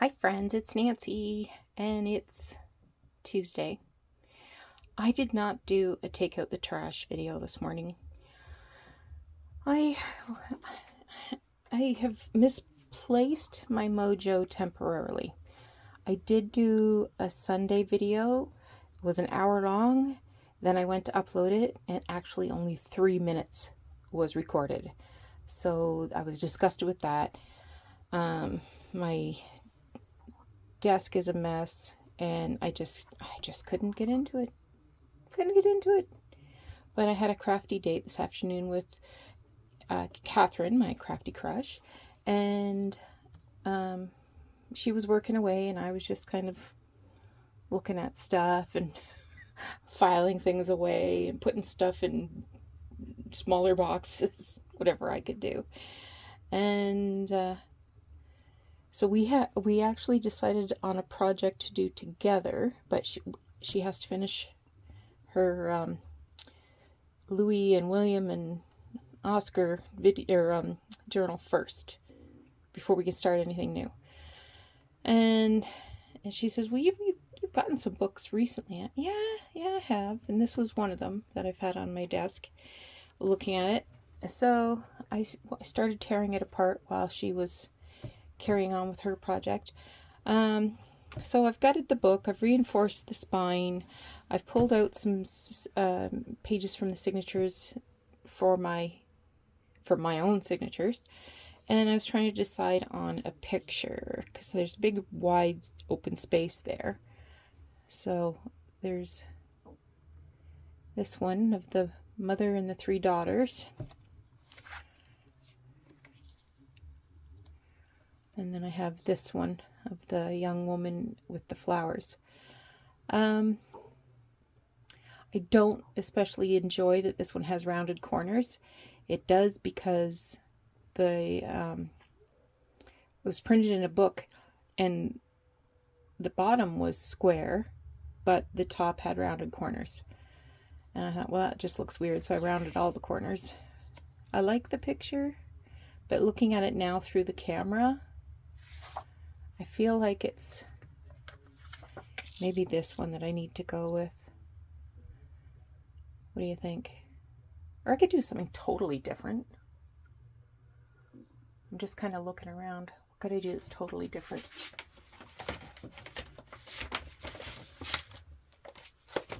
Hi friends, it's Nancy, and it's Tuesday. I did not do a take out the trash video this morning. I have misplaced my mojo temporarily. I did do a Sunday video. It was an hour long. Then I went to upload it, and actually only 3 minutes was recorded. So I was disgusted with that. My desk is a mess, and I just couldn't get into it. But I had a crafty date this afternoon with Catherine, my crafty crush, and she was working away, and I was just kind of looking at stuff and filing things away and putting stuff in smaller boxes, whatever I could do. And so we actually decided on a project to do together, but she has to finish her Louis and William and Oscar journal first before we can start anything new. And she says, "Well, you've gotten some books recently." Yeah, I have, and this was one of them that I've had on my desk, looking at it. So I started tearing it apart while she was carrying on with her project. So I've gutted the book, I've reinforced the spine, I've pulled out some pages from the signatures for my own signatures, and I was trying to decide on a picture because there's a big wide open space there. So there's this one of the mother and the 3 daughters. And then I have this one of the young woman with the flowers. I don't especially enjoy that this one has rounded corners. It does because it was printed in a book and the bottom was square, but the top had rounded corners. And I thought, well, that just looks weird, so I rounded all the corners. I like the picture, but looking at it now through the camera, I feel like it's maybe this one that I need to go with. What do you think? Or I could do something totally different. I'm just kind of looking around. What could I do that's totally different?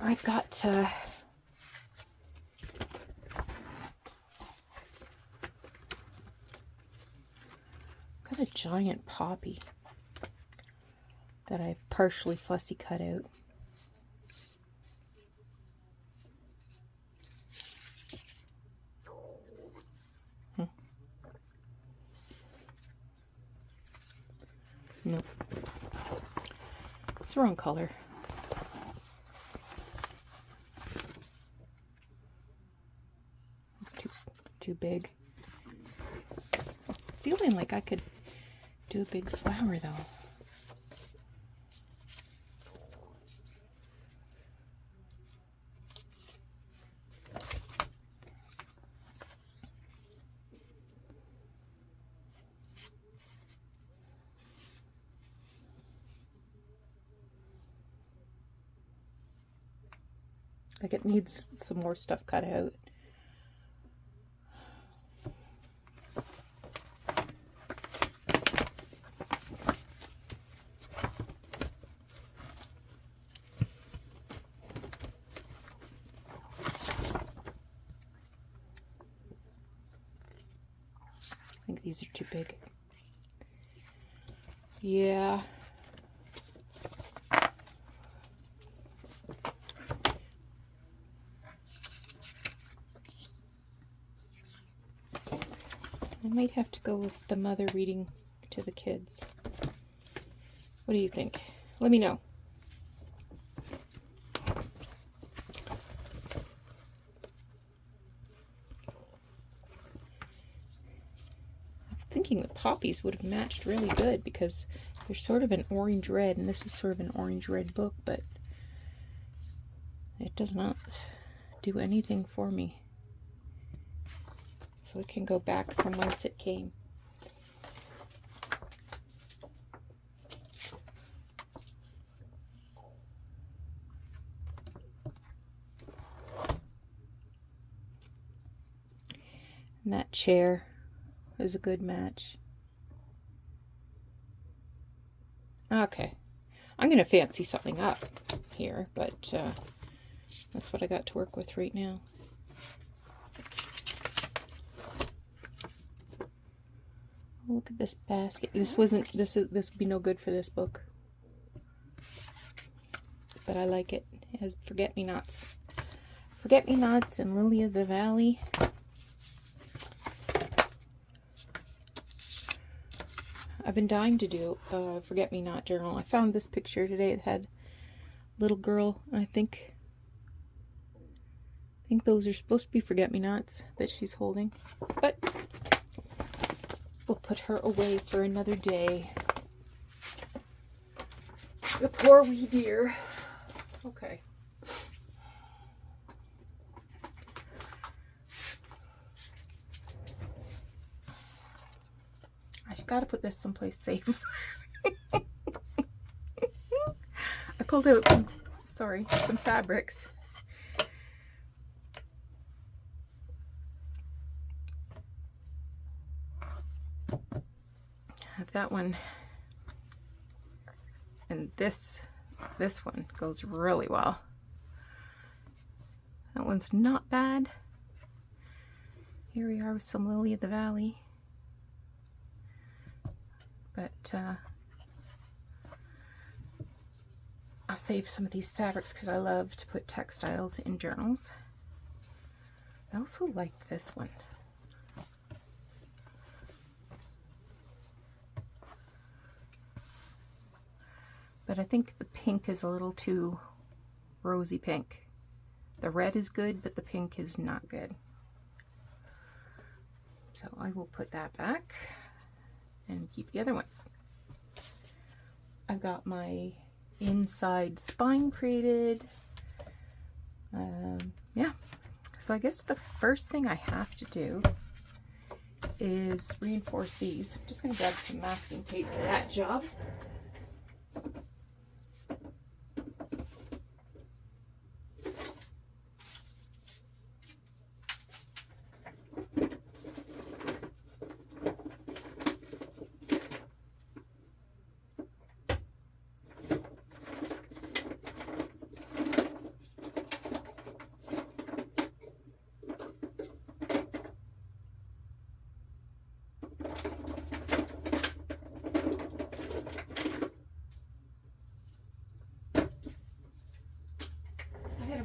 I've got a giant poppy that I've partially fussy cut out. Nope. It's the wrong color. It's too big. I'm feeling like I could do a big flower though. Like it needs some more stuff cut out. I think these are too big. Yeah. I might have to go with the mother reading to the kids. What do you think? Let me know. I'm thinking the poppies would have matched really good because they're sort of an orange red, and this is sort of an orange red book, but it does not do anything for me. So it can go back from whence it came. And that chair is a good match. Okay, I'm going to fancy something up here, but that's what I got to work with right now. Look at this basket. This would be no good for this book. But I like it. It has forget-me-nots. Forget-me-nots and Lily of the Valley. I've been dying to do a forget-me-not journal. I found this picture today. It had a little girl, and I think those are supposed to be forget-me-nots that she's holding. But we'll put her away for another day. The poor wee dear. Okay. I've got to put this someplace safe. I pulled out some fabrics. That one and this one goes really well. That one's not bad. Here we are with some Lily of the Valley. But I'll save some of these fabrics because I love to put textiles in journals. I also like this one. But I think the pink is a little too rosy pink. The red is good, but the pink is not good. So I will put that back and keep the other ones. I've got my inside spine created. Yeah, so I guess the first thing I have to do is reinforce these. I'm just going to grab some masking tape for that job.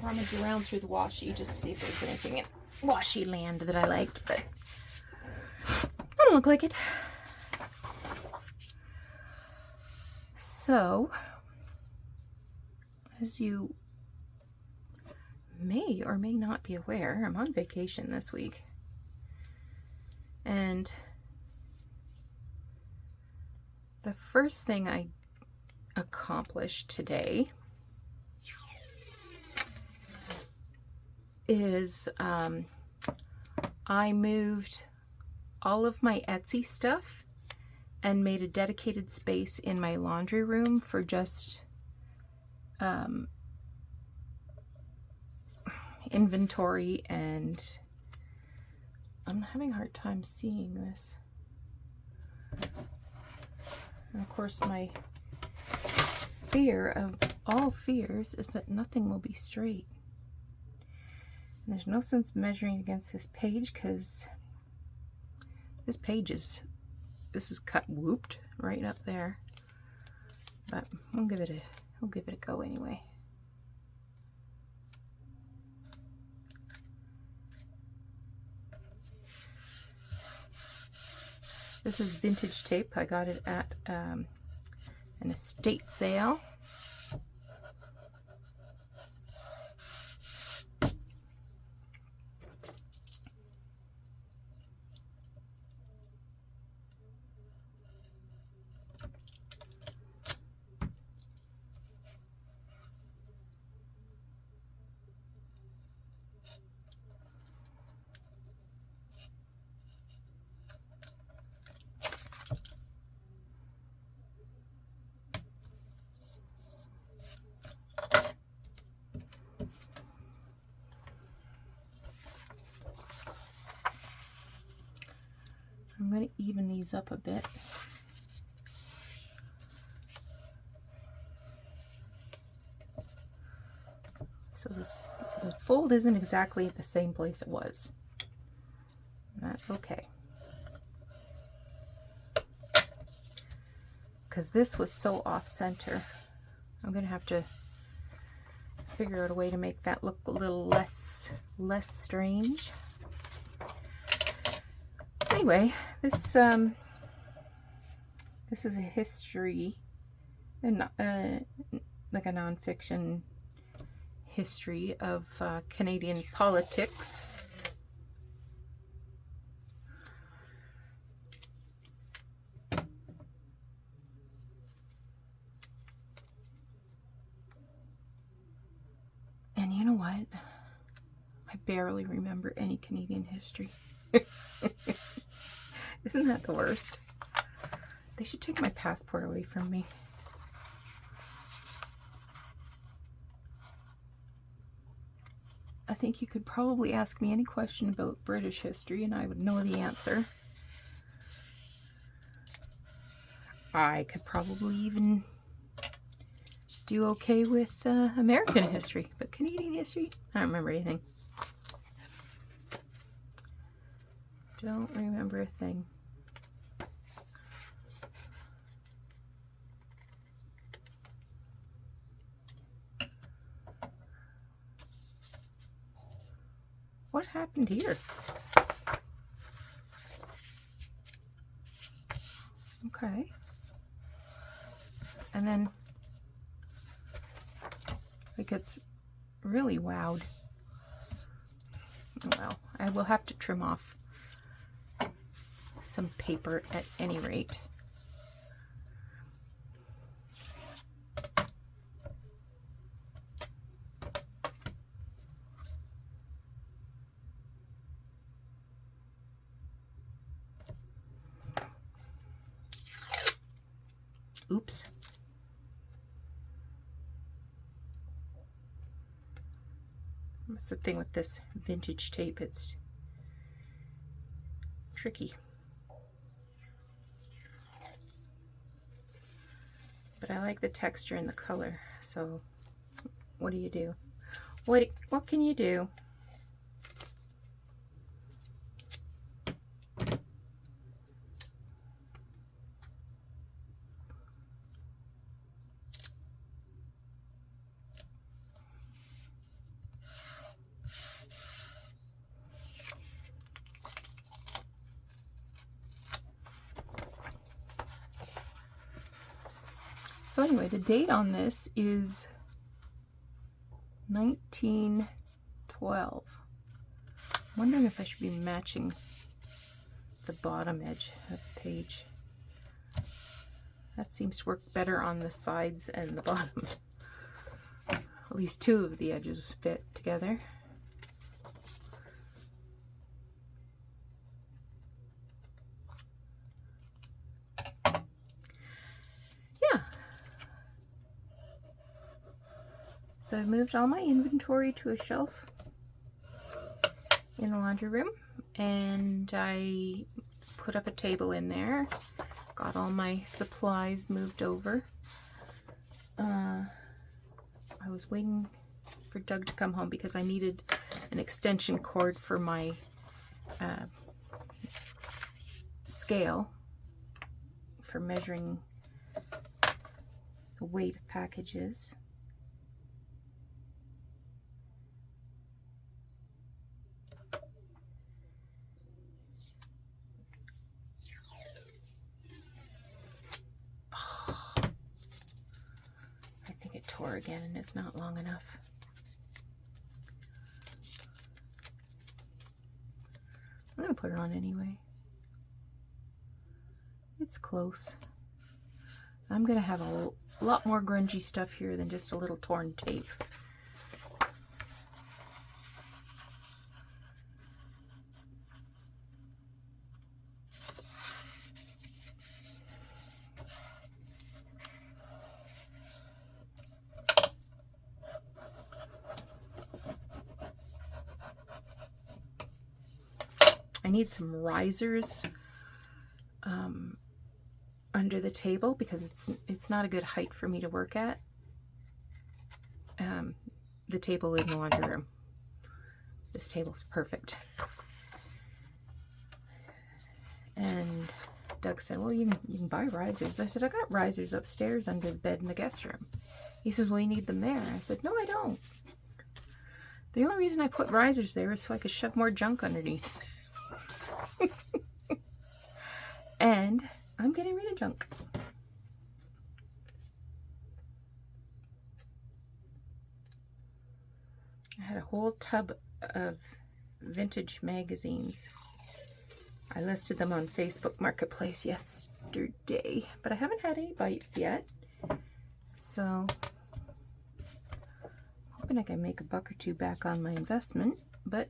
Rummage around through the washi just to see if there's anything in washi land that I liked, but I don't look like it. So, as you may or may not be aware, I'm on vacation this week. And the first thing I accomplished today is I moved all of my Etsy stuff and made a dedicated space in my laundry room for just inventory, and I'm having a hard time seeing this. And of course, my fear of all fears is that nothing will be straight. And there's no sense measuring against this page because this is cut whooped right up there. But we'll give it a go anyway. This is vintage tape. I got it at an estate sale. going to even these up a bit. So the fold isn't exactly at the same place it was. That's okay. Because this was so off center. I'm going to have to figure out a way to make that look a little less strange. Anyway, this is a history, and like a nonfiction history of Canadian politics. And you know what? I barely remember any Canadian history. Isn't that the worst? They should take my passport away from me. I think you could probably ask me any question about British history and I would know the answer. I could probably even do okay with American history, but Canadian history, I don't remember anything. Don't remember a thing. What happened here? Okay. And then it gets really wowed. Well, I will have to trim off some paper at any rate. Oops. That's the thing with this vintage tape, it's tricky. But I like the texture and the color, so what do you do? What can you do? So anyway, the date on this is 1912. I'm wondering if I should be matching the bottom edge of the page. That seems to work better on the sides and the bottom. At least two of the edges fit together. So I've moved all my inventory to a shelf in the laundry room, and I put up a table in there, got all my supplies moved over. I was waiting for Doug to come home because I needed an extension cord for my scale for measuring the weight of packages. Tore again, and it's not long enough. I'm gonna put it on anyway. It's close. I'm gonna have a lot more grungy stuff here than just a little torn tape. I need some risers under the table because it's not a good height for me to work at. The table in the laundry room. This table's perfect. And Doug said, well, you can buy risers. I said, I got risers upstairs under the bed in the guest room. He says, well, you need them there. I said, no, I don't. The only reason I put risers there is so I could shove more junk underneath. And I'm getting rid of junk. I had a whole tub of vintage magazines. I listed them on Facebook Marketplace yesterday, but I haven't had any bites yet. So, hoping I can make a buck or two back on my investment, but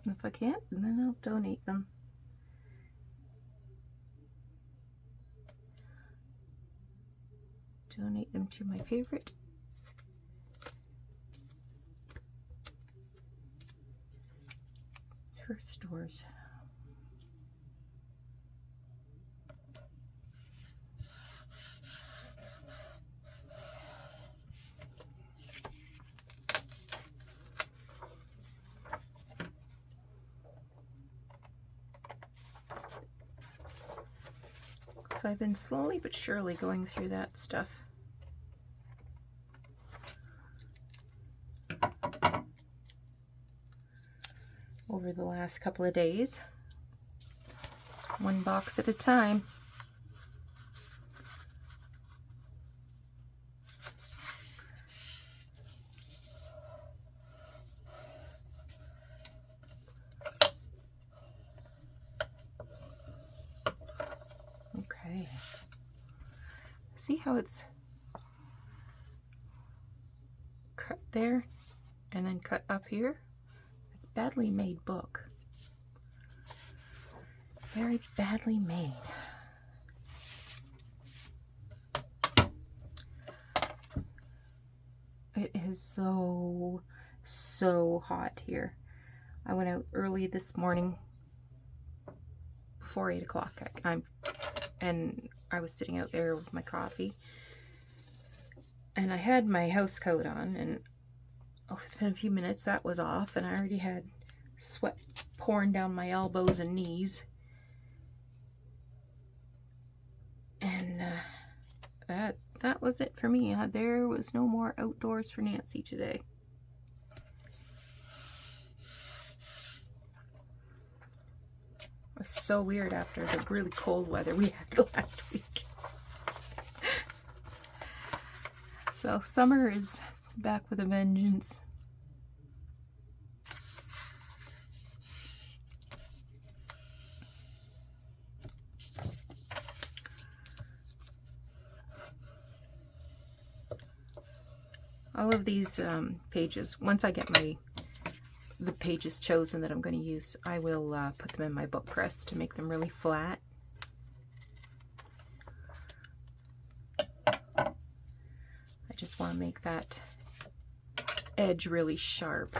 if I can't, then I'll donate them. Donate them to my favorite thrift stores. So I've been slowly but surely going through that stuff. Over the last couple of days. One box at a time. Okay. See how it's cut there and then cut up here? It's badly made book. Very badly made. It is so hot here. I went out early this morning before 8 o'clock. And I was sitting out there with my coffee. And I had my house coat on, and within a few minutes that was off, and I already had sweat pouring down my elbows and knees. And that was it for me. There was no more outdoors for Nancy today. It was so weird after the really cold weather we had last week. So summer is back with a vengeance. All of these pages, once I get the pages chosen that I'm going to use, I will put them in my book press to make them really flat. I just want to make that edge really sharp.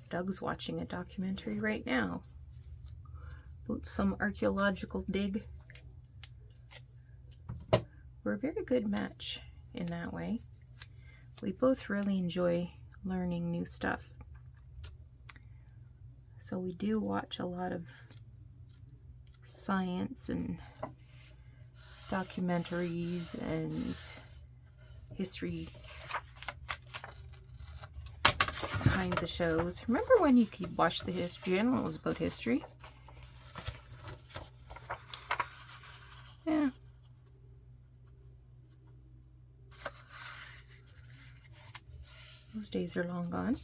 Doug's watching a documentary right now about some archaeological dig. We're a very good match in that way. We both really enjoy learning new stuff. So we do watch a lot of science and documentaries and history kinds of shows. Remember when you could watch the History Channel? It was about history. Yeah. Those days are long gone.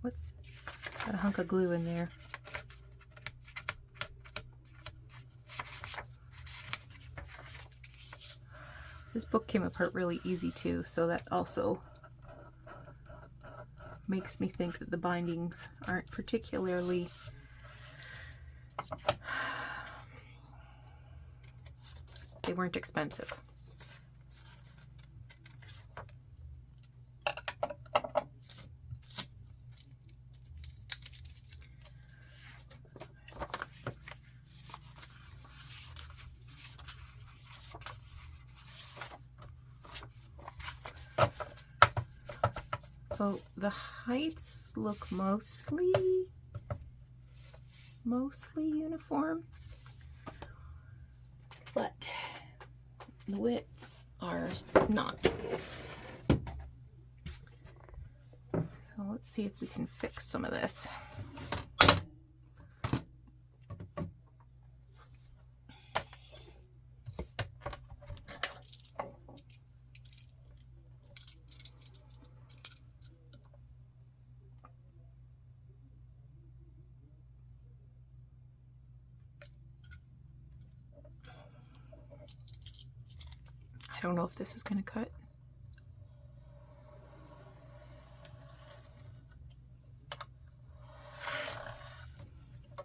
What's got a hunk of glue in there? This book came apart really easy too, so that also makes me think that the bindings aren't particularly they weren't expensive. So the heights look mostly uniform, but the widths are not. So let's see if we can fix some of this. I don't know if this is going to cut.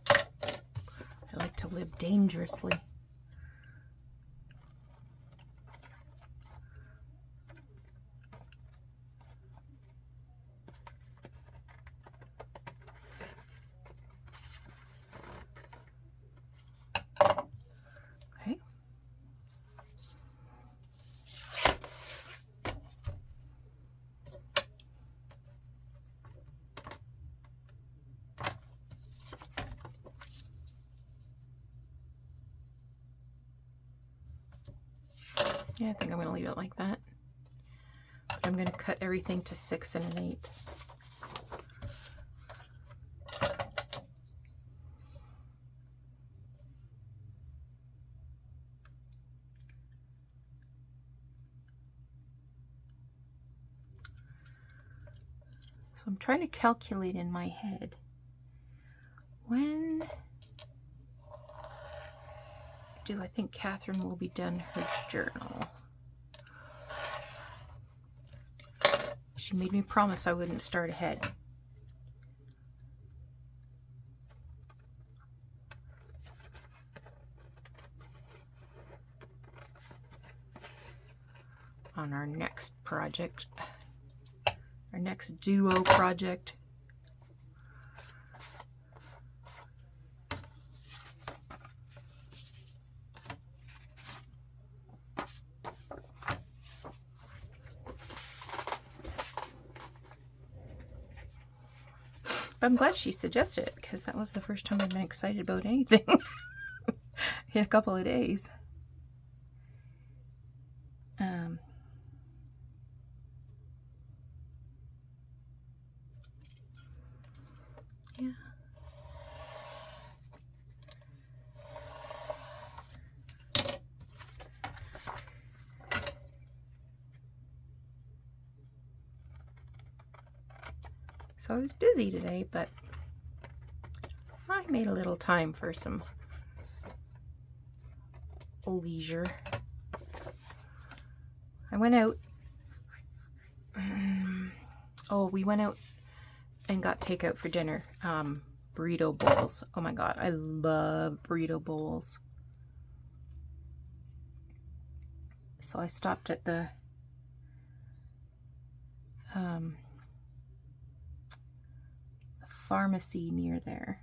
I like to live dangerously. Okay. Yeah, I think I'm going to leave it like that. But I'm going to cut everything to 6 1/8. So I'm trying to calculate in my head when do I think Catherine will be done her journal. She made me promise I wouldn't start ahead. On our next project, our next duo project. But I'm glad she suggested it, because that was the first time I've been excited about anything in a couple of days. Yeah. So I was busy today, but I made a little time for some leisure. I went out. Oh, we went out and got takeout for dinner. Burrito bowls. Oh my god, I love burrito bowls. So I stopped at the pharmacy near there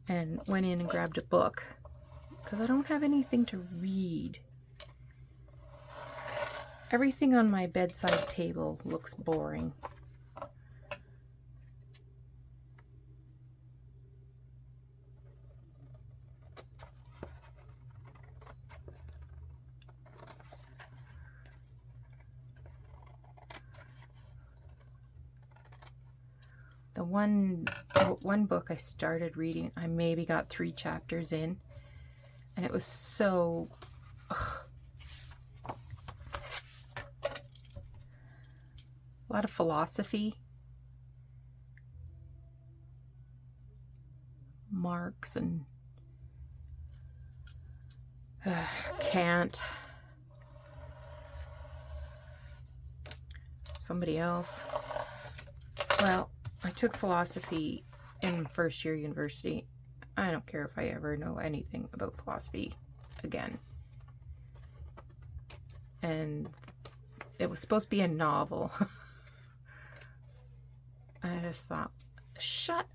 and went in and grabbed a book because I don't have anything to read. Everything on my bedside table looks boring. The one book I started reading, I maybe got 3 chapters in, and it was so... a lot of philosophy. Marx and Can't. Somebody else. Well, I took philosophy in first year university. I don't care if I ever know anything about philosophy again. And it was supposed to be a novel. I just thought, shut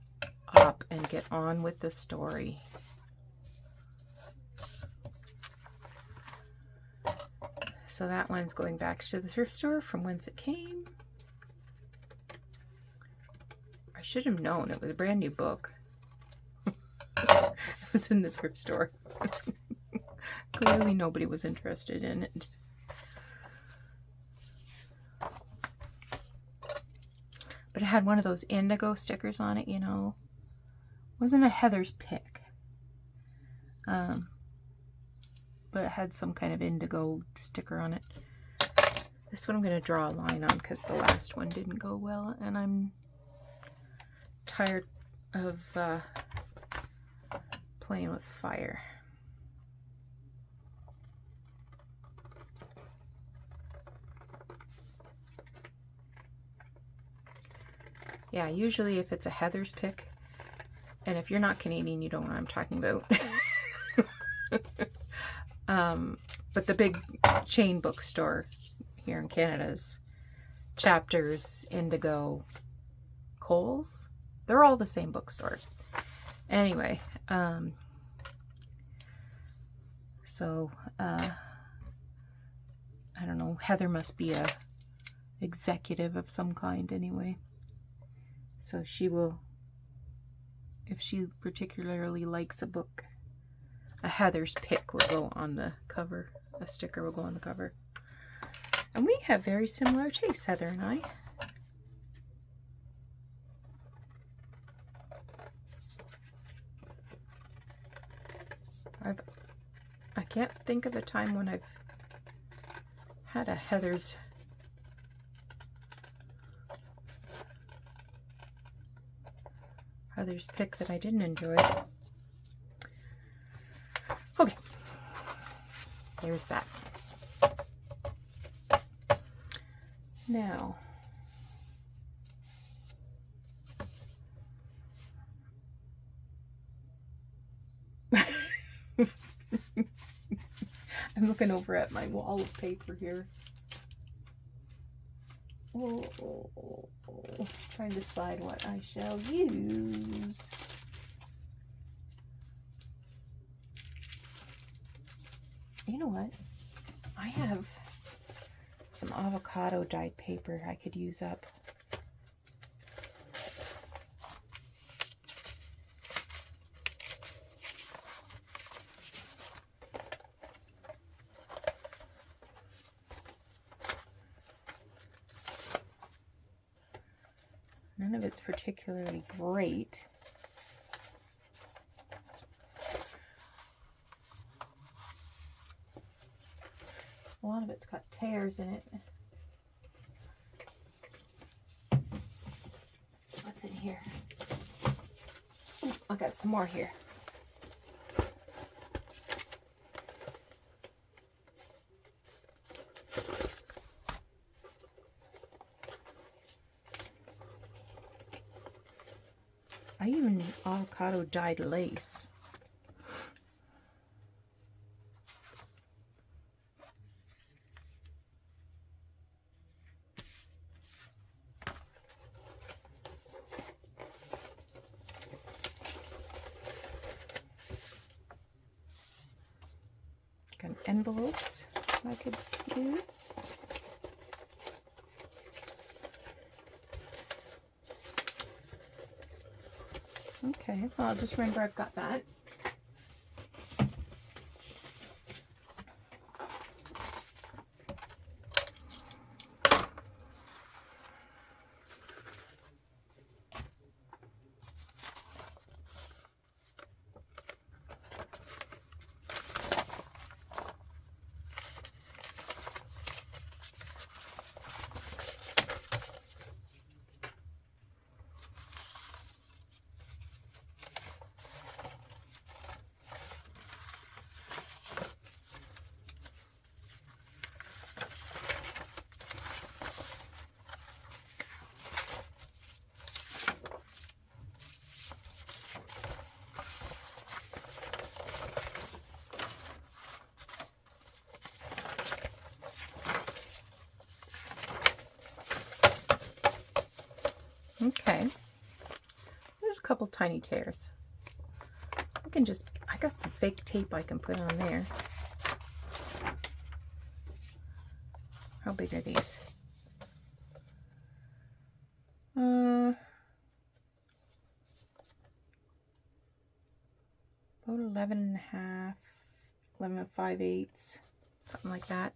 up and get on with the story. So that one's going back to the thrift store from whence it came. I should have known. It was a brand new book. It was in the thrift store. Clearly nobody was interested in it. But it had one of those indigo stickers on it, you know. It wasn't a Heather's pick. But it had some kind of indigo sticker on it. This one I'm going to draw a line on because the last one didn't go well, and I'm tired of playing with fire. Yeah, usually if it's a Heather's pick, and if you're not Canadian, you don't know what I'm talking about. But the big chain bookstore here in Canada's Chapters, Indigo, Kohl's, they're all the same bookstore. Anyway, so I don't know, Heather must be a executive of some kind anyway. So she will, if she particularly likes a book, a Heather's pick will go on the cover. A sticker will go on the cover. And we have very similar tastes, Heather and I. I can't think of a time when I've had a Heather's pick that I didn't enjoy. Okay, there's that. Now, I'm looking over at my wall of paper here. Trying to decide what I shall use. You know what? I have some avocado dyed paper I could use up. None of it's particularly great. A lot of it's got tears in it. What's in here? Ooh, I got some more here. I even avocado dyed lace. Got envelopes I could use. Okay, well, I'll just remember I've got that. Okay. There's a couple tiny tears. I got some fake tape I can put on there. How big are these? About 11 and a half, 11 and 5/8, something like that.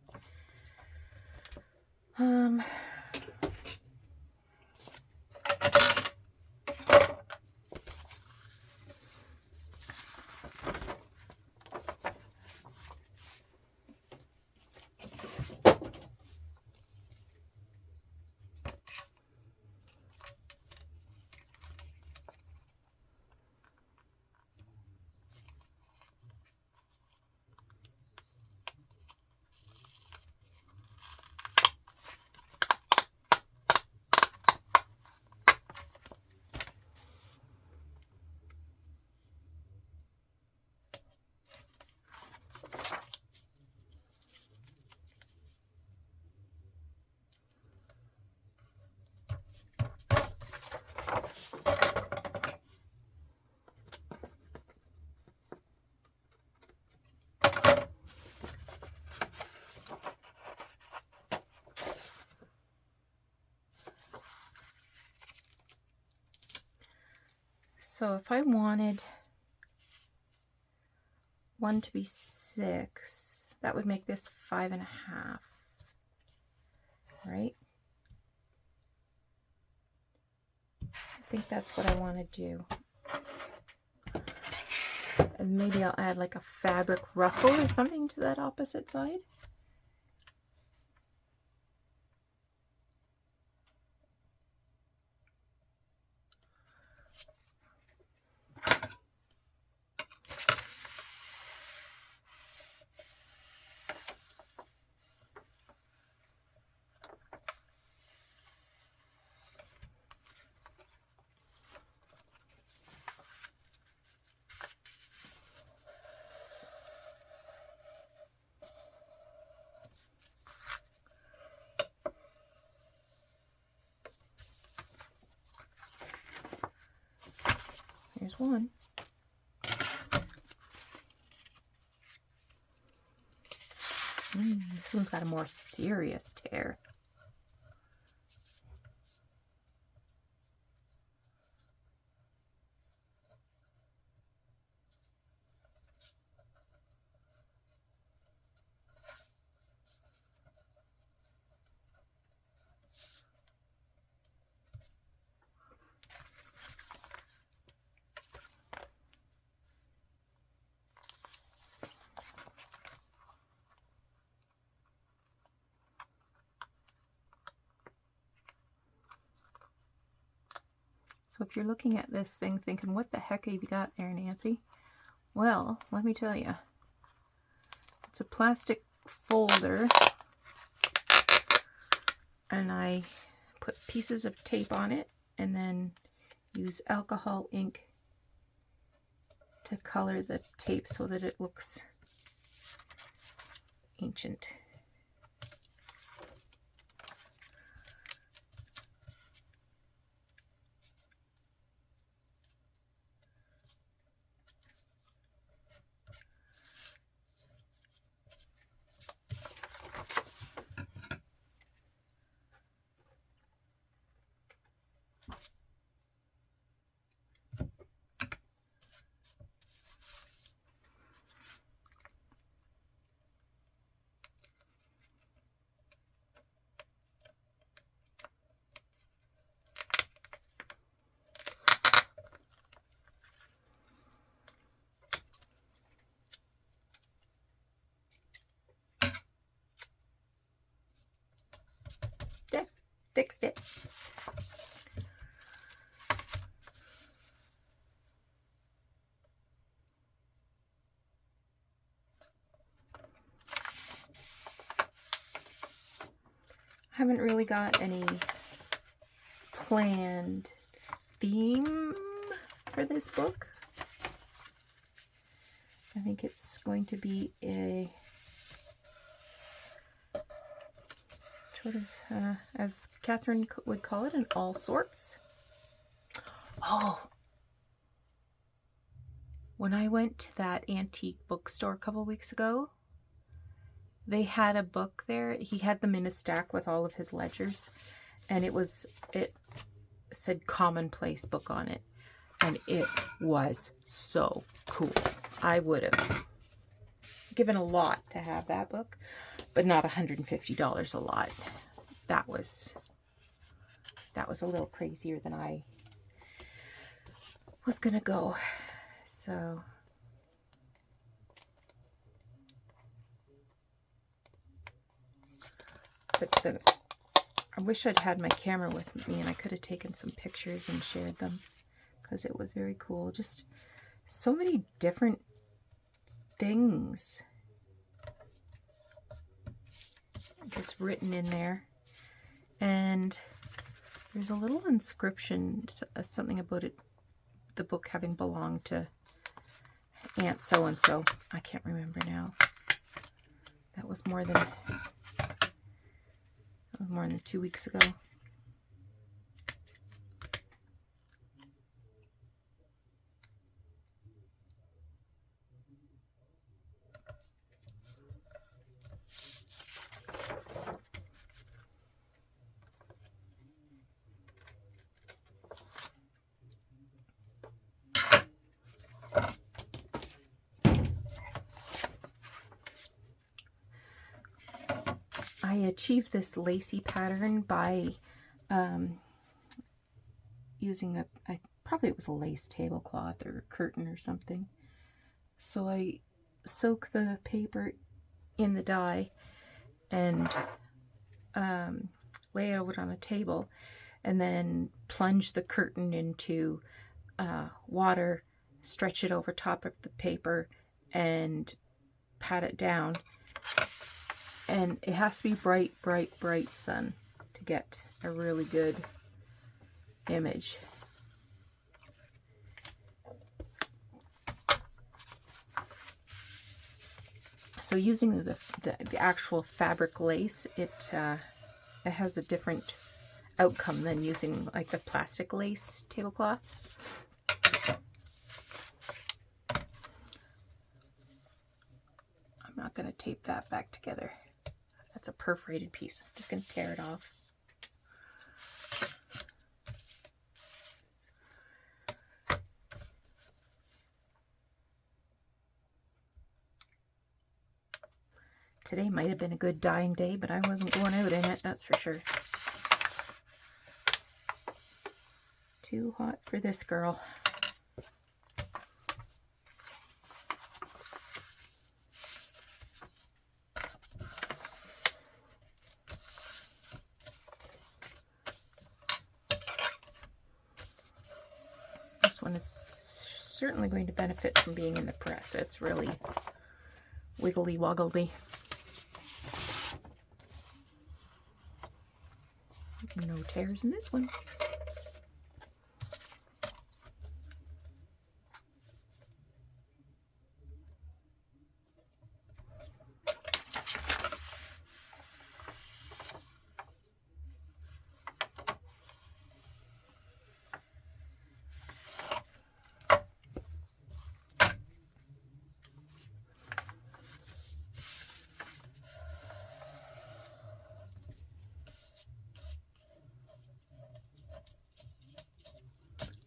So if I wanted one to be 6, that would make this 5.5, right? I think that's what I want to do. And maybe I'll add like a fabric ruffle or something to that opposite side. Here's one. This one's got a more serious tear. So if you're looking at this thing thinking, what the heck have you got there, Nancy? Well, let me tell you. It's a plastic folder, and I put pieces of tape on it and then use alcohol ink to color the tape so that it looks ancient. There, fixed it. I haven't really got any planned theme for this book. I think it's going to be a sort of, as Catherine would call it, an all sorts. Oh, when I went to that antique bookstore a couple weeks ago, they had a book there. He had them in a stack with all of his ledgers, and it said commonplace book on it, and it was so cool. I would have given a lot to have that book, but not $150 a lot. That was a little crazier than I was gonna go. So but I wish I'd had my camera with me and I could have taken some pictures and shared them, because it was very cool. Just so many different things just written in there. And there's a little inscription, something about it, the book having belonged to Aunt so-and-so. I can't remember now. That was more than 2 weeks ago. I achieved this lacy pattern by using probably it was a lace tablecloth or a curtain or something. So I soak the paper in the dye and lay it out on a table, and then plunge the curtain into water, stretch it over top of the paper, and pat it down. And it has to be bright, bright, bright sun to get a really good image. So using the actual fabric lace, it has a different outcome than using like the plastic lace tablecloth. I'm not going to tape that back together. That's a perforated piece. I'm just going to tear it off. Today might have been a good dyeing day, but I wasn't going out in it, that's for sure. Too hot for this girl. This one is certainly going to benefit from being in the press. It's really wiggly woggly. No tears in this one.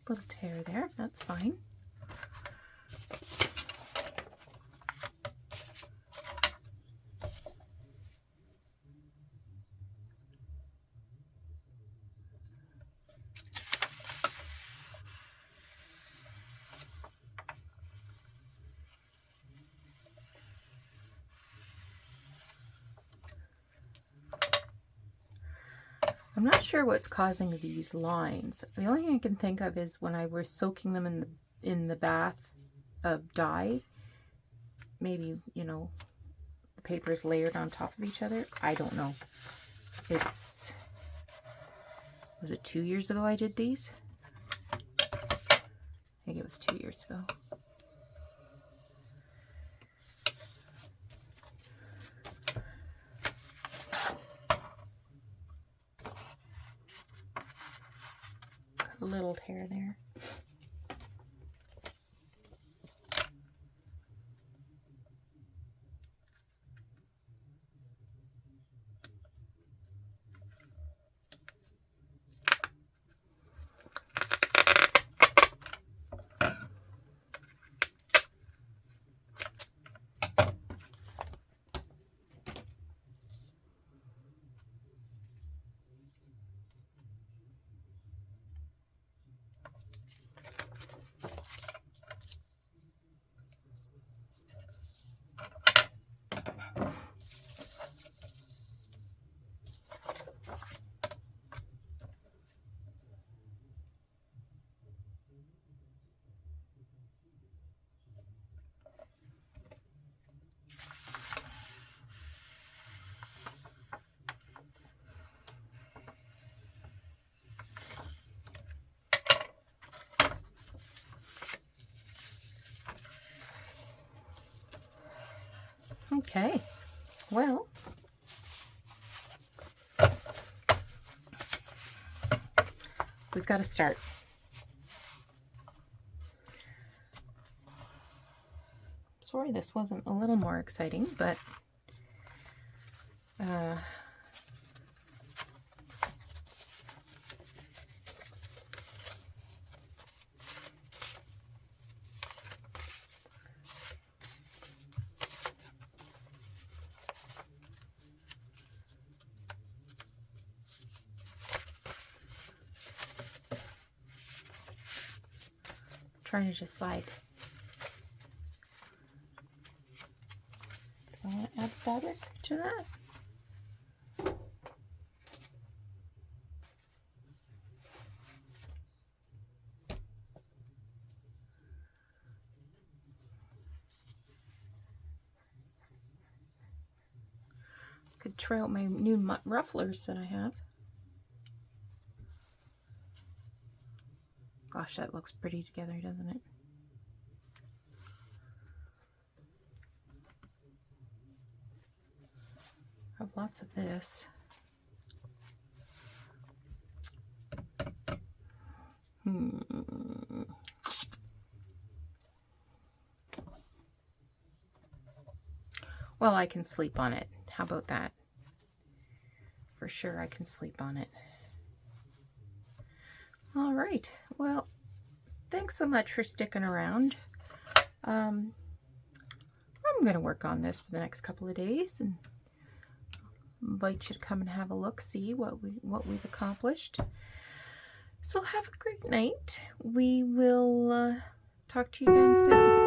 Little tear there, that's fine. I'm not sure what's causing these lines. The only thing I can think of is when I was soaking them in the bath of dye. Maybe, you know, the paper is layered on top of each other. I don't know. Was it 2 years ago I did these? I think it was 2 years ago. Got a little tear there. Okay, well, we've got to start. Sorry this wasn't a little more exciting, but trying to decide. Do I want to add fabric to that? Could try out my new rufflers that I have. Gosh, that looks pretty together, doesn't it? I have lots of this. Well, I can sleep on it. How about that? For sure, I can sleep on it. All right. Well, thanks so much for sticking around. I'm going to work on this for the next couple of days and invite you to come and have a look, see what we've accomplished. So have a great night. We will talk to you again soon.